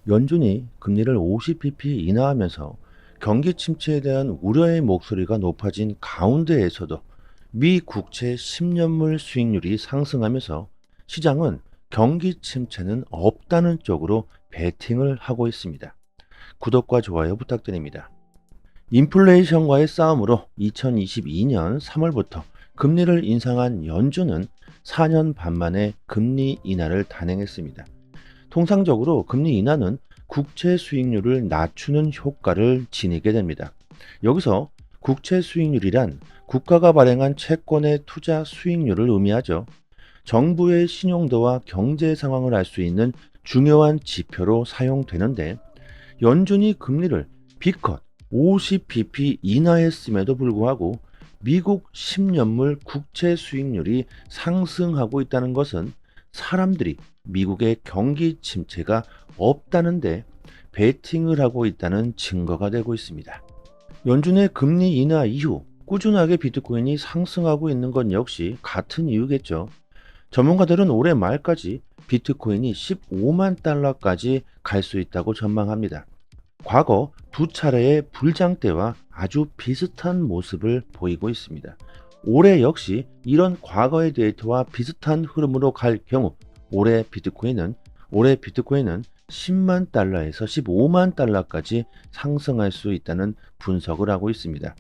연준이 금리를 50bp 인하하면서 경기 침체에 대한 우려의 목소리가 높아진 가운데에서도 미 국채 10년물 수익률이 상승하면서 시장은 경기 침체는 없다는 쪽으로 베팅을 하고 있습니다. 구독과 좋아요 부탁드립니다. 인플레이션과의 싸움으로 2022년 3월부터 금리를 인상한 연준은 4년 반 만에 금리 인하를 단행했습니다. 통상적으로 금리 인하는 국채 수익률을 낮추는 효과를 지니게 됩니다. 여기서 국채 수익률이란 국가가 발행한 채권의 투자 수익률을 의미하죠. 정부의 신용도와 경제 상황을 알 수 있는 중요한 지표로 사용되는데 연준이 금리를 기껏 50bp 인하했음에도 불구하고 미국 10년물 국채 수익률이 상승하고 있다는 것은 사람들이 미국의 경기 침체가 없다는데 베팅을 하고 있다는 증거가 되고 있습니다. 연준의 금리 인하 이후 꾸준하게 비트코인이 상승하고 있는 건 역시 같은 이유겠죠. 전문가들은 올해 말까지 비트코인이 15만 달러까지 갈 수 있다고 전망합니다. 과거 두 차례의 불장 때와 아주 비슷한 모습을 보이고 있습니다. 올해 역시 이런 과거의 데이터와 비슷한 흐름으로 갈 경우 올해 비트코인은 10만 달러에서 15만 달러까지 상승할 수 있다는 분석을 하고 있습니다.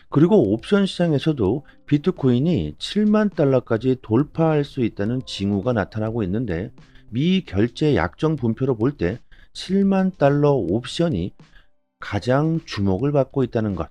그리고 옵션 시장에서도 비트코인이 7만 달러까지 돌파할 수 있다는 징후가 나타나고 있는데 미 결제 약정 분표로 볼 때 7만 달러 옵션이 가장 주목을 받고 있다는 것,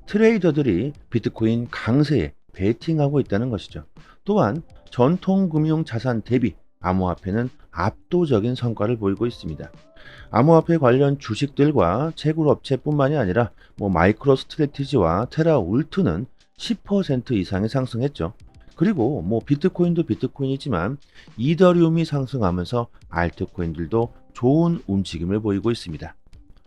트레이더들이 비트코인 강세에 베팅하고 있다는 것이죠. 또한 전통금융 자산 대비 암호화폐는 압도적인 성과를 보이고 있습니다. 암호화폐 관련 주식들과 채굴업체뿐만이 아니라 마이크로 스트래티지와 테라 울트는 10% 이상이 상승했죠. 그리고 비트코인도 비트코인이지만 이더리움이 상승하면서 알트코인들도 좋은 움직임을 보이고 있습니다.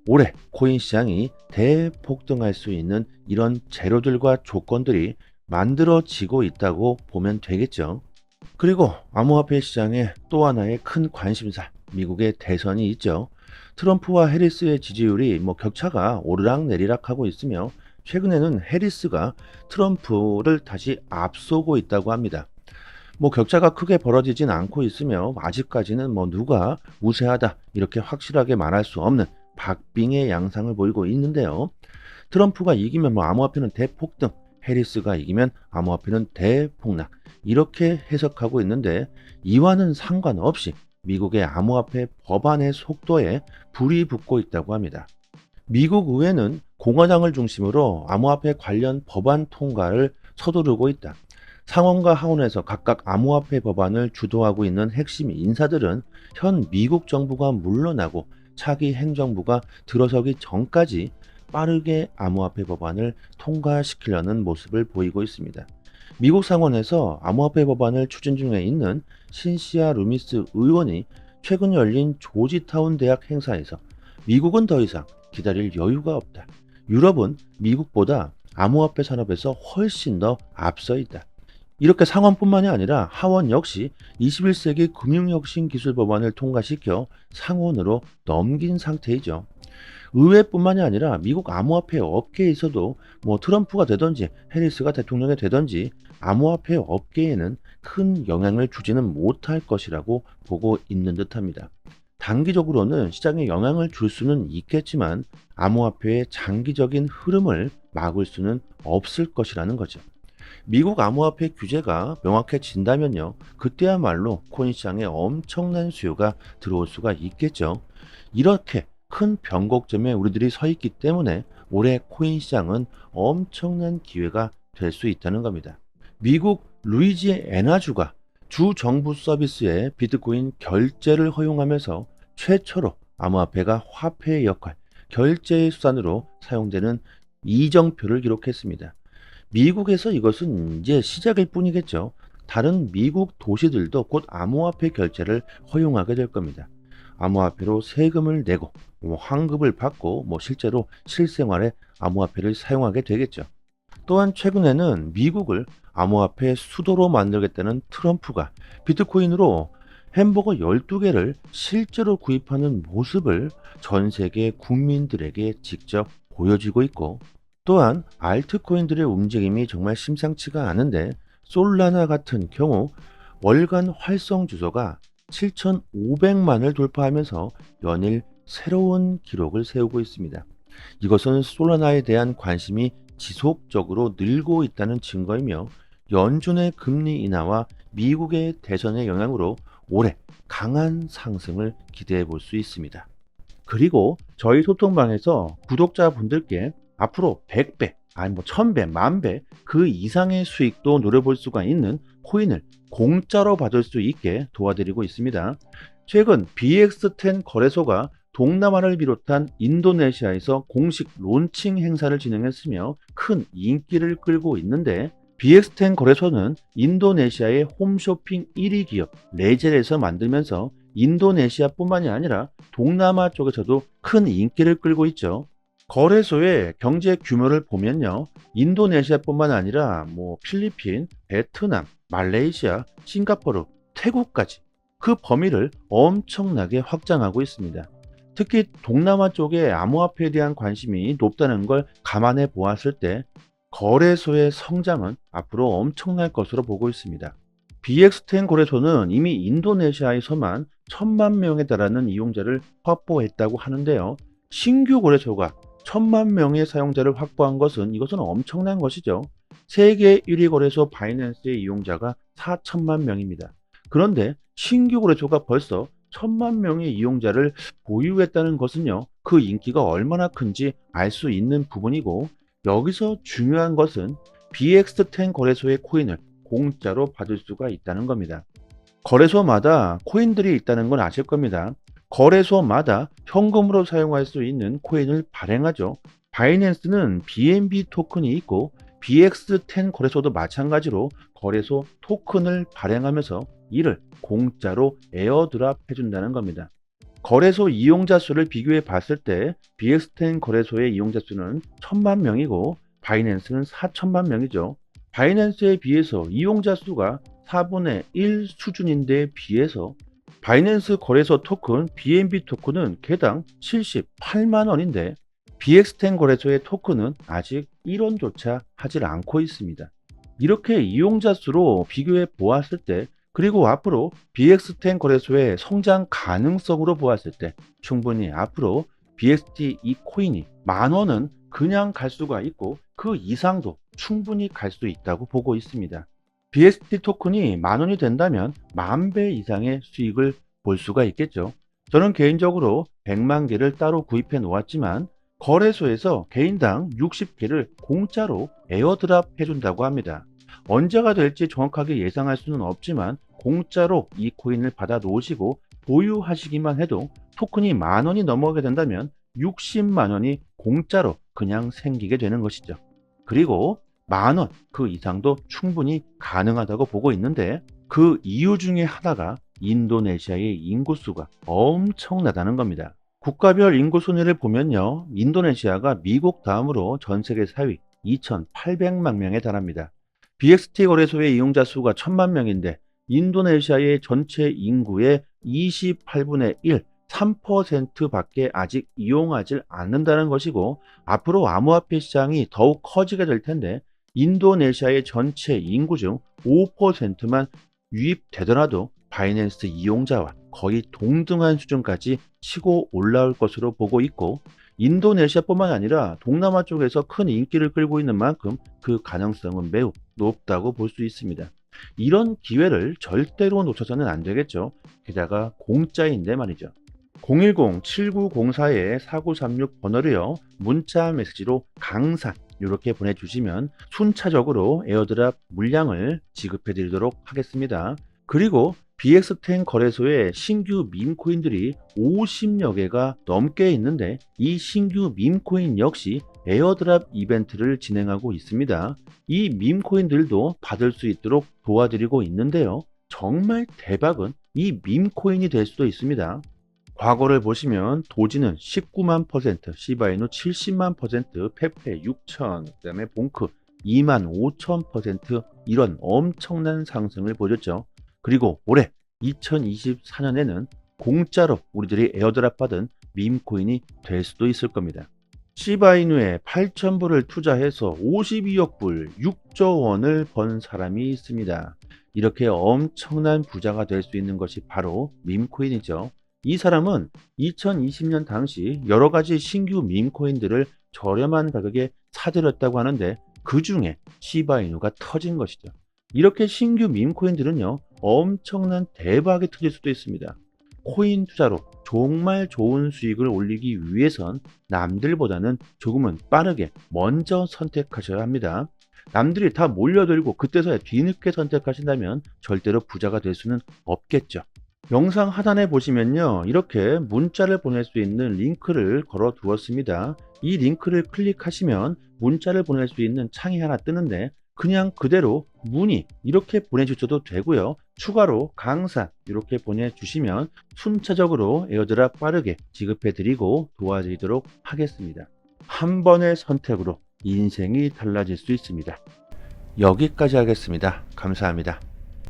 올해 코인 시장이 대폭등할 수 있는 이런 재료들과 조건들이 만들어지고 있다고 보면 되겠죠. 그리고 암호화폐 시장에 또 하나의 큰 관심사, 미국의 대선이 있죠. 트럼프와 해리스의 지지율이 격차가 오르락내리락 하고 있으며 최근에는 해리스가 트럼프를 다시 앞서고 있다고 합니다. 격차가 크게 벌어지진 않고 있으며 아직까지는 누가 우세하다 이렇게 확실하게 말할 수 없는 박빙의 양상을 보이고 있는데요. 트럼프가 이기면 암호화폐는 대폭등, 해리스가 이기면 암호화폐는 대폭락 이렇게 해석하고 있는데 이와는 상관없이 미국의 암호화폐 법안의 속도에 불이 붙고 있다고 합니다. 미국 의회는 공화당을 중심으로 암호화폐 관련 법안 통과를 서두르고 있다. 상원과 하원에서 각각 암호화폐 법안을 주도하고 있는 핵심 인사들은 현 미국 정부가 물러나고 차기 행정부가 들어서기 전까지 빠르게 암호화폐 법안을 통과시키려는 모습을 보이고 있습니다. 미국 상원에서 암호화폐 법안을 추진 중에 있는 신시아 루미스 의원이 최근 열린 조지타운 대학 행사에서 미국은 더 이상 기다릴 여유가 없다. 유럽은 미국보다 암호화폐 산업에서 훨씬 더 앞서 있다. 이렇게 상원뿐만이 아니라 하원 역시 21세기 금융혁신 기술 법안을 통과시켜 상원으로 넘긴 상태이죠. 의회뿐만이 아니라 미국 암호화폐 업계에서도 트럼프가 되든지 해리스가 대통령이 되든지 암호화폐 업계에는 큰 영향을 주지는 못할 것이라고 보고 있는 듯합니다. 단기적으로는 시장에 영향을 줄 수는 있겠지만 암호화폐의 장기적인 흐름을 막을 수는 없을 것이라는 거죠. 미국 암호화폐 규제가 명확해진다면요, 그때야말로 코인 시장에 엄청난 수요가 들어올 수가 있겠죠. 이렇게 큰 변곡점에 우리들이 서 있기 때문에 올해 코인 시장은 엄청난 기회가 될 수 있다는 겁니다. 미국 루이지애나주가 주 정부 서비스에 비트코인 결제를 허용하면서 최초로 암호화폐가 화폐의 역할, 결제의 수단으로 사용되는 이정표를 기록했습니다. 미국에서 이것은 이제 시작일 뿐이겠죠. 다른 미국 도시들도 곧 암호화폐 결제를 허용하게 될 겁니다. 암호화폐로 세금을 내고 환급을 받고 실제로 실생활에 암호화폐를 사용하게 되겠죠. 또한 최근에는 미국을 암호화폐 수도로 만들겠다는 트럼프가 비트코인으로 햄버거 12개를 실제로 구입하는 모습을 전 세계 국민들에게 직접 보여주고 있고, 또한 알트코인들의 움직임이 정말 심상치가 않은데, 솔라나 같은 경우 월간 활성 주소가 7,500만을 돌파하면서 연일 새로운 기록을 세우고 있습니다. 이것은 솔라나에 대한 관심이 지속적으로 늘고 있다는 증거이며, 연준의 금리 인하와 미국의 대선의 영향으로 올해 강한 상승을 기대해 볼 수 있습니다. 그리고 저희 소통방에서 구독자분들께 앞으로 100배, 아니 뭐 1000배, 만배 그 이상의 수익도 노려볼 수가 있는 코인을 공짜로 받을 수 있게 도와드리고 있습니다. 최근 BX10 거래소가 동남아를 비롯한 인도네시아에서 공식 론칭 행사를 진행했으며 큰 인기를 끌고 있는데, BX10 거래소는 인도네시아의 홈쇼핑 1위 기업 레젤에서 만들면서 인도네시아뿐만이 아니라 동남아 쪽에서도 큰 인기를 끌고 있죠. 거래소의 경제 규모를 보면요, 인도네시아뿐만 아니라 필리핀, 베트남, 말레이시아, 싱가포르, 태국까지 그 범위를 엄청나게 확장하고 있습니다. 특히 동남아 쪽에 암호화폐에 대한 관심이 높다는 걸 감안해 보았을 때 거래소의 성장은 앞으로 엄청날 것으로 보고 있습니다. BX10 거래소는 이미 인도네시아에서만 1000만 명에 달하는 이용자를 확보했다고 하는데요. 신규 거래소가 1000만 명의 사용자를 확보한 것은 이것은 엄청난 것이죠. 세계 1위 거래소 바이낸스의 이용자가 4천만 명입니다. 그런데 신규 거래소가 벌써 1000만 명의 이용자를 보유했다는 것은요, 그 인기가 얼마나 큰지 알 수 있는 부분이고, 여기서 중요한 것은 BX10 거래소의 코인을 공짜로 받을 수가 있다는 겁니다. 거래소마다 코인들이 있다는 건 아실 겁니다. 거래소마다 현금으로 사용할 수 있는 코인을 발행하죠. 바이낸스는 BNB 토큰이 있고, BX10 거래소도 마찬가지로 거래소 토큰을 발행하면서 이를 공짜로 에어드랍 해준다는 겁니다. 거래소 이용자 수를 비교해 봤을 때 BX10 거래소의 이용자 수는 1000만 명이고 바이낸스는 4000만 명이죠. 바이낸스에 비해서 이용자 수가 4분의 1 수준인데 비해서 바이낸스 거래소 토큰 BNB 토큰은 개당 78만 원인데, BX10 거래소의 토큰은 아직 1원조차 하질 않고 있습니다. 이렇게 이용자 수로 비교해 보았을 때, 그리고 앞으로 BX10 거래소의 성장 가능성으로 보았을 때 충분히 앞으로 BXT 이 코인이 10,000원은 그냥 갈 수가 있고 그 이상도 충분히 갈 수 있다고 보고 있습니다. BXT 토큰이 10,000원이 된다면 10,000배 이상의 수익을 볼 수가 있겠죠. 저는 개인적으로 100만 개를 따로 구입해 놓았지만 거래소에서 개인당 60개를 공짜로 에어드랍 해준다고 합니다. 언제가 될지 정확하게 예상할 수는 없지만 공짜로 이 코인을 받아 놓으시고 보유하시기만 해도 토큰이 10,000원이 넘어가게 된다면 60만 원이 공짜로 그냥 생기게 되는 것이죠. 그리고 10,000원 그 이상도 충분히 가능하다고 보고 있는데, 그 이유 중에 하나가 인도네시아의 인구수가 엄청나다는 겁니다. 국가별 인구 순위를 보면요, 인도네시아가 미국 다음으로 전 세계 4위 2,800만 명에 달합니다. BXT 거래소의 이용자 수가 1000만 명인데 인도네시아의 전체 인구의 28분의 1, 3%밖에 아직 이용하지 않는다는 것이고, 앞으로 암호화폐 시장이 더욱 커지게 될 텐데 인도네시아의 전체 인구 중 5%만 유입되더라도 바이낸스 이용자와 거의 동등한 수준까지 치고 올라올 것으로 보고 있고, 인도네시아뿐만 아니라 동남아 쪽에서 큰 인기를 끌고 있는 만큼 그 가능성은 매우 높다고 볼 수 있습니다. 이런 기회를 절대로 놓쳐서는 안 되겠죠. 게다가 공짜인데 말이죠. 010-7904-4936 번호로요, 문자 메시지로 강산 이렇게 보내주시면 순차적으로 에어드랍 물량을 지급해 드리도록 하겠습니다. 그리고 BX10 거래소에 신규 밈코인들이 50여 개가 넘게 있는데, 이 신규 밈코인 역시 에어드랍 이벤트를 진행하고 있습니다. 이 밈코인들도 받을 수 있도록 도와드리고 있는데요, 정말 대박은 이 밈코인이 될 수도 있습니다. 과거를 보시면 도지는 19만 %, 시바이누 70만 %, 페페 6천, 그다음에 봉크 2만 5천 % 이런 엄청난 상승을 보였죠. 그리고 올해 2024년에는 공짜로 우리들이 에어드랍 받은 밈코인이 될 수도 있을 겁니다. 시바이누에 8,000불을 투자해서 52억 불, 6조 원을 번 사람이 있습니다. 이렇게 엄청난 부자가 될 수 있는 것이 바로 밈코인이죠. 이 사람은 2020년 당시 여러 가지 신규 밈코인들을 저렴한 가격에 사들였다고 하는데 그 중에 시바이누가 터진 것이죠. 이렇게 신규 밈코인들은요, 엄청난 대박이 터질 수도 있습니다. 코인 투자로 정말 좋은 수익을 올리기 위해선 남들보다는 조금은 빠르게 먼저 선택하셔야 합니다. 남들이 다 몰려들고 그때서야 뒤늦게 선택하신다면 절대로 부자가 될 수는 없겠죠. 영상 하단에 보시면요, 이렇게 문자를 보낼 수 있는 링크를 걸어 두었습니다. 이 링크를 클릭하시면 문자를 보낼 수 있는 창이 하나 뜨는데 그냥 그대로 문의 이렇게 보내주셔도 되고요. 추가로 강사 이렇게 보내주시면 순차적으로 에어드랍 빠르게 지급해 드리고 도와드리도록 하겠습니다. 한 번의 선택으로 인생이 달라질 수 있습니다. 여기까지 하겠습니다. 감사합니다.